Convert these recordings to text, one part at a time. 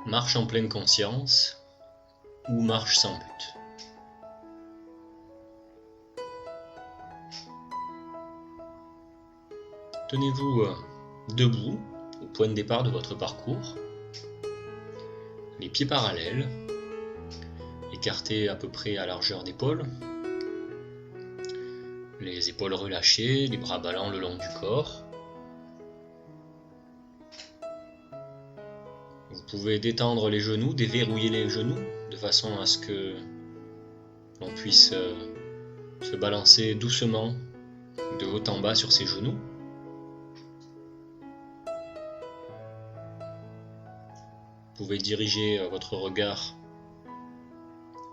Marche en pleine conscience ou marche sans but. Tenez-vous debout au point de départ de votre parcours, les pieds parallèles, écartés à peu près à largeur d'épaule, les épaules relâchées, les bras ballants le long du corps. Vous pouvez détendre les genoux, déverrouiller les genoux de façon à ce que l'on puisse se balancer doucement de haut en bas sur ses genoux. Vous pouvez diriger votre regard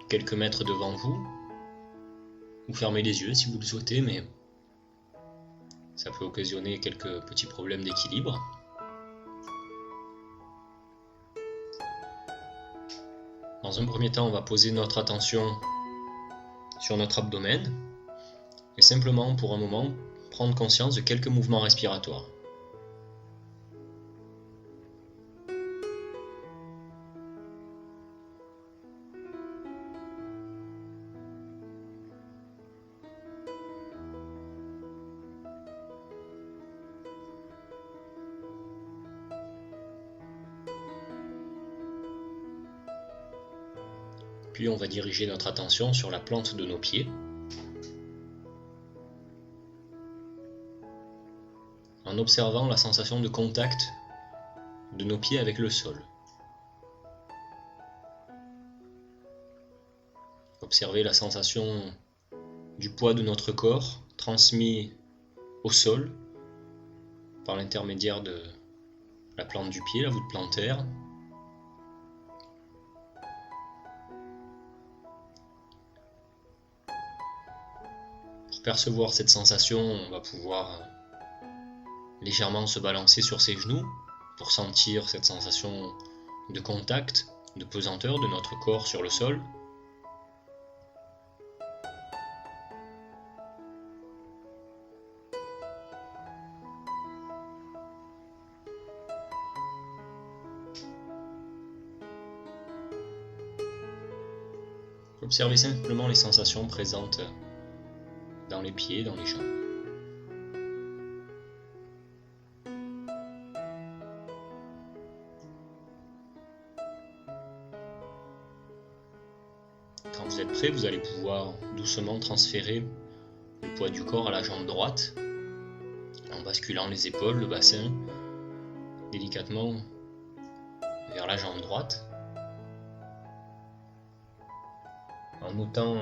quelques mètres devant vous ou fermer les yeux si vous le souhaitez, mais ça peut occasionner quelques petits problèmes d'équilibre. Dans un premier temps, on va poser notre attention sur notre abdomen et simplement pour un moment prendre conscience de quelques mouvements respiratoires. Puis on va diriger notre attention sur la plante de nos pieds. En observant la sensation de contact de nos pieds avec le sol. Observez la sensation du poids de notre corps transmis au sol par l'intermédiaire de la plante du pied, la voûte plantaire. Pour percevoir cette sensation, on va pouvoir légèrement se balancer sur ses genoux pour sentir cette sensation de contact, de pesanteur de notre corps sur le sol. Observez simplement les sensations présentes dans les pieds, dans les jambes. Quand vous êtes prêt, vous allez pouvoir doucement transférer le poids du corps à la jambe droite, en basculant les épaules, le bassin, délicatement vers la jambe droite, en notant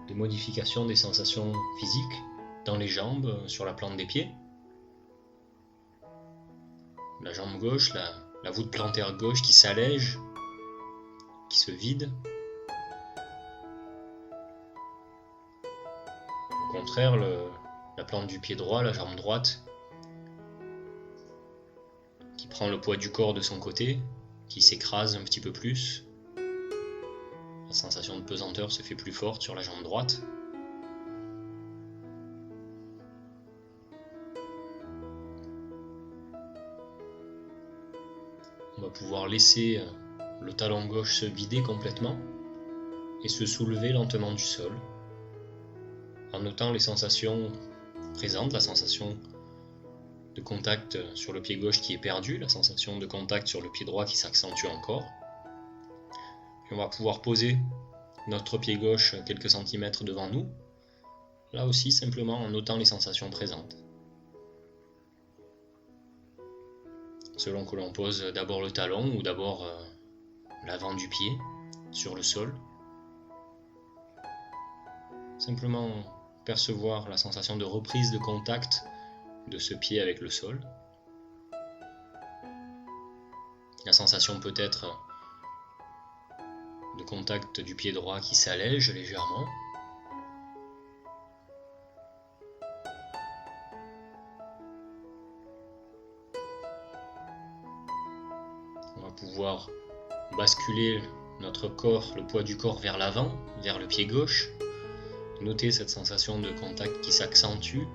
des modifications des sensations physiques dans les jambes, sur la plante des pieds. La jambe gauche, la voûte plantaire gauche qui s'allège, qui se vide. Au contraire, la plante du pied droit, la jambe droite, qui prend le poids du corps de son côté, qui s'écrase un petit peu plus. La sensation de pesanteur se fait plus forte sur la jambe droite. On va pouvoir laisser le talon gauche se vider complètement et se soulever lentement du sol, en notant les sensations présentes, la sensation de contact sur le pied gauche qui est perdu, la sensation de contact sur le pied droit qui s'accentue encore. Puis on va pouvoir poser notre pied gauche quelques centimètres devant nous, là aussi simplement en notant les sensations présentes. Selon que l'on pose d'abord le talon ou d'abord l'avant du pied sur le sol. Simplement percevoir la sensation de reprise de contact de ce pied avec le sol. La sensation peut être de contact du pied droit qui s'allège légèrement. On va pouvoir basculer notre corps, le poids du corps vers l'avant, vers le pied gauche. Notez cette sensation de contact qui s'accentue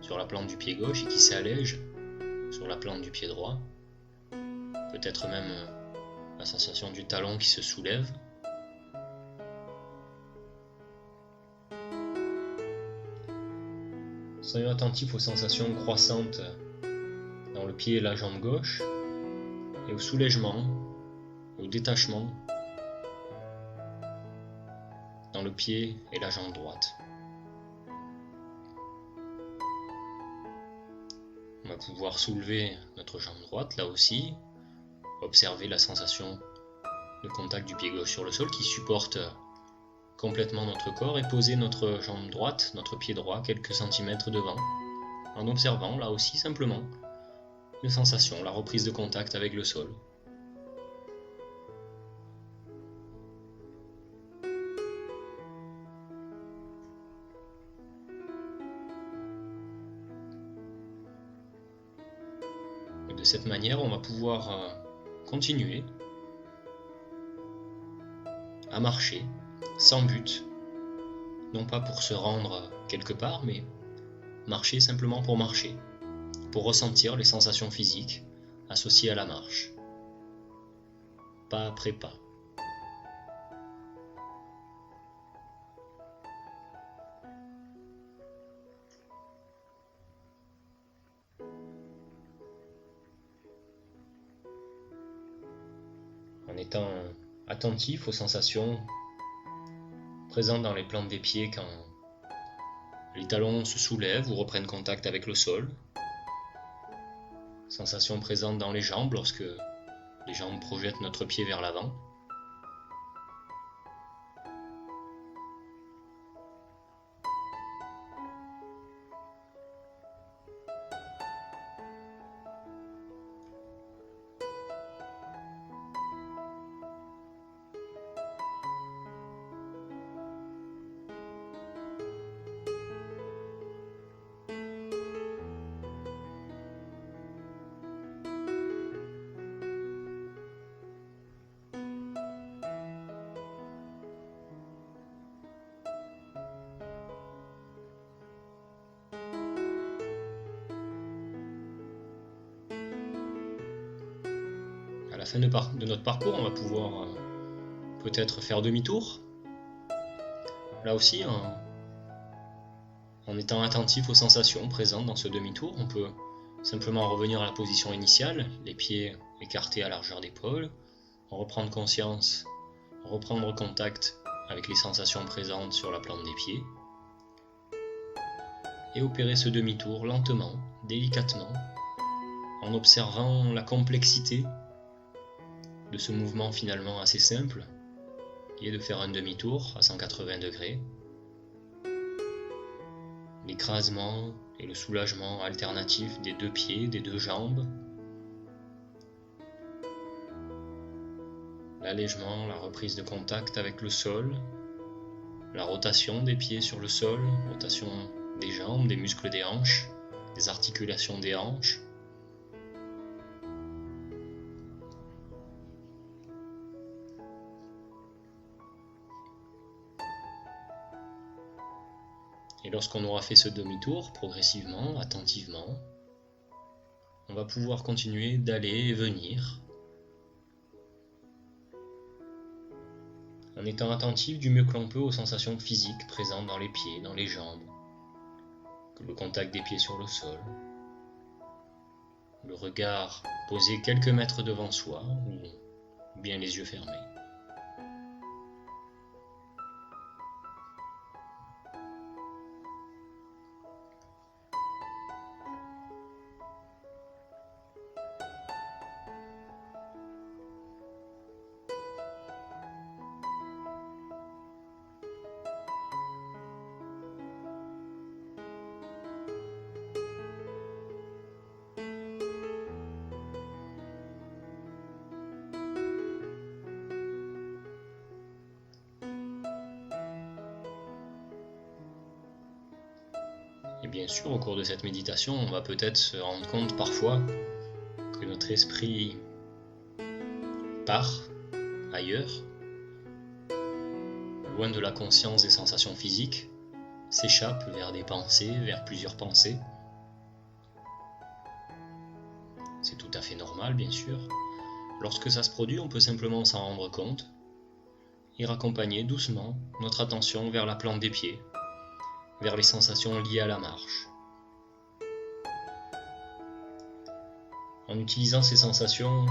sur la plante du pied gauche et qui s'allège sur la plante du pied droit. Peut-être même la sensation du talon qui se soulève. Soyons attentifs aux sensations croissantes dans le pied et la jambe gauche et au soulègement, au détachement dans le pied et la jambe droite. On va pouvoir soulever notre jambe droite là aussi, observer la sensation de contact du pied gauche sur le sol qui supporte complètement notre corps et poser notre jambe droite, notre pied droit quelques centimètres devant, en observant là aussi simplement les sensations, la reprise de contact avec le sol. Et de cette manière, on va pouvoir continuer à marcher sans but, non pas pour se rendre quelque part, mais marcher simplement pour marcher, pour ressentir les sensations physiques associées à la marche, pas après pas. En étant attentif aux sensations présentes dans les plantes des pieds quand les talons se soulèvent ou reprennent contact avec le sol. Sensations présentes dans les jambes lorsque les jambes projettent notre pied vers l'avant. À la fin de notre parcours, on va pouvoir peut-être faire demi-tour. Là aussi, en étant attentif aux sensations présentes dans ce demi-tour, on peut simplement revenir à la position initiale, les pieds écartés à largeur d'épaule, reprendre conscience, reprendre contact avec les sensations présentes sur la plante des pieds, et opérer ce demi-tour lentement, délicatement, en observant la complexité de ce mouvement finalement assez simple, qui est de faire un demi-tour à 180 degrés, l'écrasement et le soulagement alternatif des deux pieds, des deux jambes, l'allègement, la reprise de contact avec le sol, la rotation des pieds sur le sol, rotation des jambes, des muscles des hanches, des articulations des hanches. Et lorsqu'on aura fait ce demi-tour, progressivement, attentivement, on va pouvoir continuer d'aller et venir en étant attentif du mieux que l'on peut aux sensations physiques présentes dans les pieds, dans les jambes, le contact des pieds sur le sol, le regard posé quelques mètres devant soi ou bien les yeux fermés. Et bien sûr, au cours de cette méditation, on va peut-être se rendre compte parfois que notre esprit part ailleurs, loin de la conscience des sensations physiques, s'échappe vers des pensées, vers plusieurs pensées. C'est tout à fait normal, bien sûr. Lorsque ça se produit, on peut simplement s'en rendre compte et raccompagner doucement notre attention vers la plante des pieds, vers les sensations liées à la marche. En utilisant ces sensations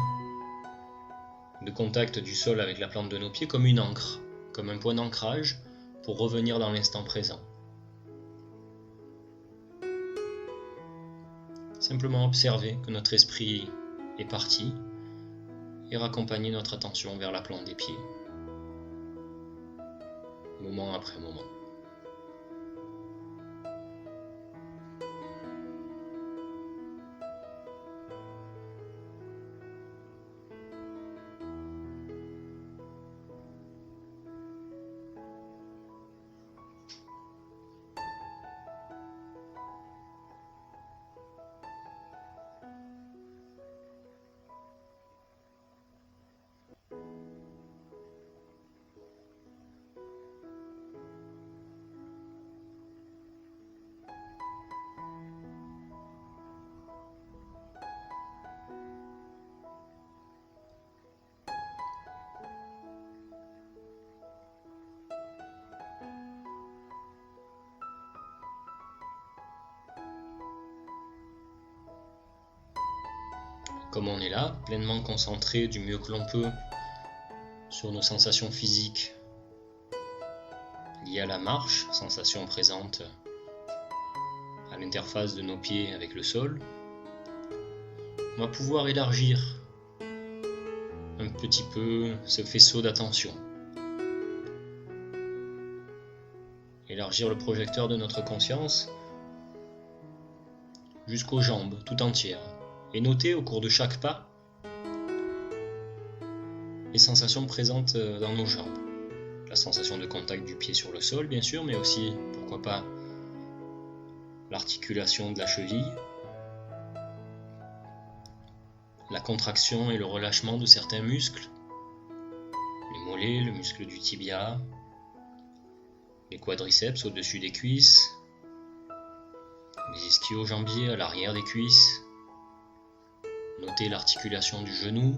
de contact du sol avec la plante de nos pieds comme une ancre, comme un point d'ancrage pour revenir dans l'instant présent. Simplement observer que notre esprit est parti et raccompagner notre attention vers la plante des pieds, moment après moment. Comme on est là, pleinement concentré du mieux que l'on peut sur nos sensations physiques liées à la marche, sensations présentes à l'interface de nos pieds avec le sol, on va pouvoir élargir un petit peu ce faisceau d'attention. Élargir le projecteur de notre conscience jusqu'aux jambes tout entières. Et noter au cours de chaque pas les sensations présentes dans nos jambes. La sensation de contact du pied sur le sol, bien sûr, mais aussi, pourquoi pas, l'articulation de la cheville, la contraction et le relâchement de certains muscles, les mollets, le muscle du tibia, les quadriceps au-dessus des cuisses, les ischio-jambiers à l'arrière des cuisses. Notez l'articulation du genou,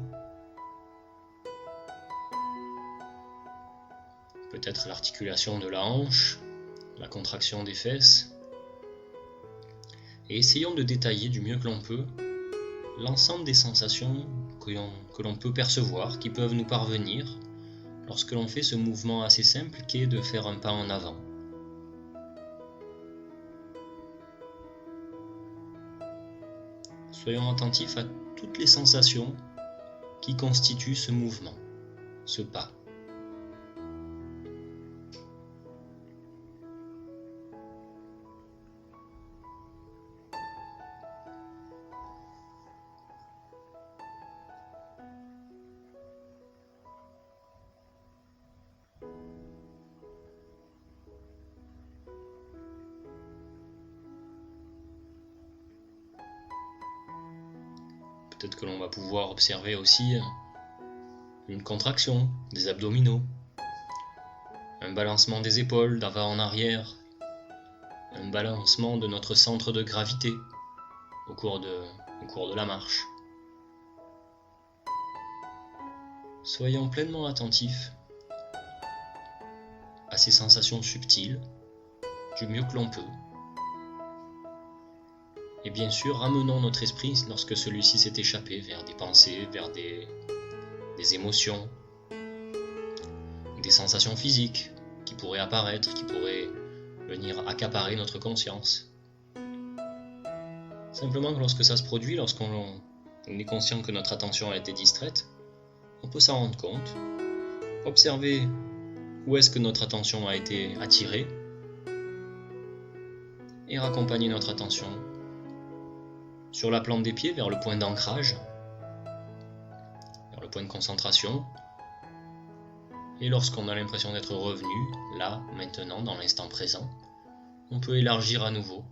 peut-être l'articulation de la hanche, la contraction des fesses. Et essayons de détailler du mieux que l'on peut l'ensemble des sensations que l'on peut percevoir, qui peuvent nous parvenir lorsque l'on fait ce mouvement assez simple qui est de faire un pas en avant. Soyons attentifs à toutes les sensations qui constituent ce mouvement, ce pas. Peut-être que l'on va pouvoir observer aussi une contraction des abdominaux, un balancement des épaules d'avant en arrière, un balancement de notre centre de gravité au cours de la marche. Soyons pleinement attentifs à ces sensations subtiles du mieux que l'on peut. Et bien sûr, ramenons notre esprit lorsque celui-ci s'est échappé vers des pensées, vers des émotions, des sensations physiques qui pourraient apparaître, qui pourraient venir accaparer notre conscience. Simplement que lorsque ça se produit, lorsqu'on est conscient que notre attention a été distraite, on peut s'en rendre compte, observer où est-ce que notre attention a été attirée et raccompagner notre attention sur la plante des pieds vers le point d'ancrage, vers le point de concentration. Et lorsqu'on a l'impression d'être revenu, là, maintenant, dans l'instant présent, on peut élargir à nouveau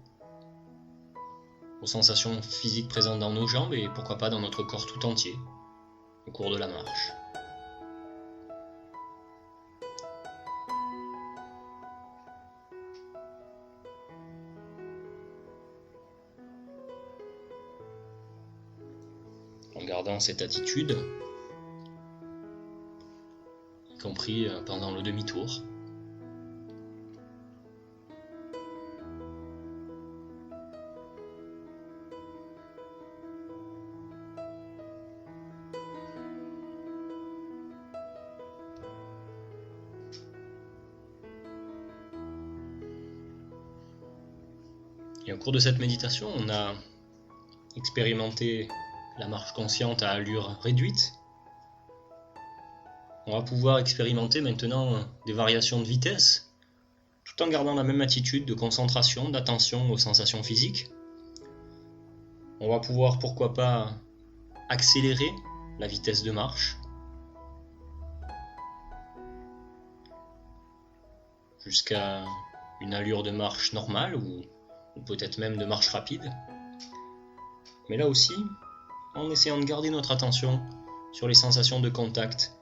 aux sensations physiques présentes dans nos jambes et pourquoi pas dans notre corps tout entier au cours de la marche. En gardant cette attitude, y compris pendant le demi-tour. Et au cours de cette méditation, on a expérimenté la marche consciente à allure réduite. On va pouvoir expérimenter maintenant des variations de vitesse, tout en gardant la même attitude de concentration, d'attention aux sensations physiques. On va pouvoir, pourquoi pas, accélérer la vitesse de marche jusqu'à une allure de marche normale ou peut-être même de marche rapide. Mais là aussi, en essayant de garder notre attention sur les sensations de contact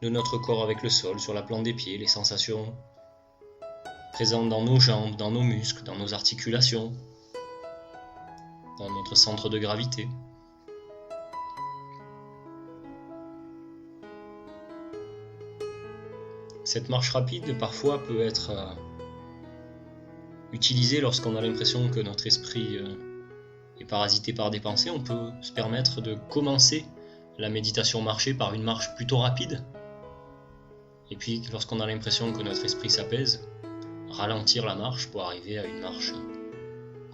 de notre corps avec le sol, sur la plante des pieds, les sensations présentes dans nos jambes, dans nos muscles, dans nos articulations, dans notre centre de gravité. Cette marche rapide, parfois, peut être utilisée lorsqu'on a l'impression que notre esprit est parasité par des pensées. On peut se permettre de commencer la méditation marchée par une marche plutôt rapide. Et puis, lorsqu'on a l'impression que notre esprit s'apaise, ralentir la marche pour arriver à une marche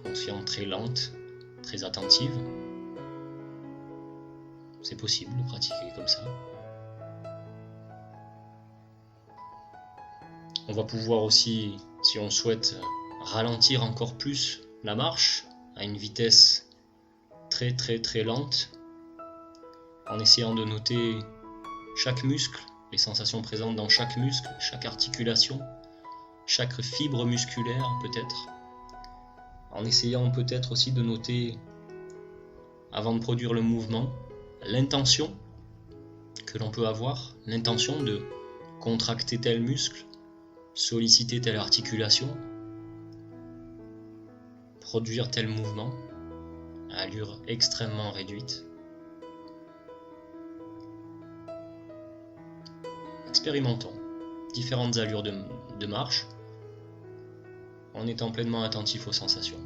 consciente très lente, très attentive. C'est possible de pratiquer comme ça. On va pouvoir aussi, si on souhaite, ralentir encore plus la marche à une vitesse très lente, en essayant de noter chaque muscle, les sensations présentes dans chaque muscle, chaque articulation, chaque fibre musculaire peut-être, en essayant peut-être aussi de noter, avant de produire le mouvement, l'intention que l'on peut avoir, l'intention de contracter tel muscle, solliciter telle articulation, produire tel mouvement à allure extrêmement réduite. Expérimentons différentes allures de marche en étant pleinement attentif aux sensations.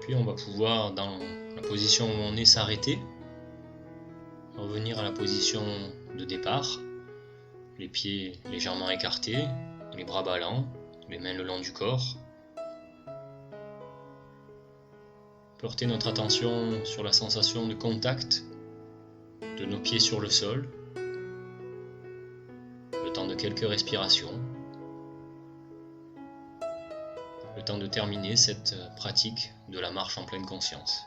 Puis on va pouvoir, dans la position où on est, s'arrêter, revenir à la position de départ, les pieds légèrement écartés, les bras ballants, les mains le long du corps. Porter notre attention sur la sensation de contact de nos pieds sur le sol, le temps de quelques respirations, le temps de terminer cette pratique de la marche en pleine conscience.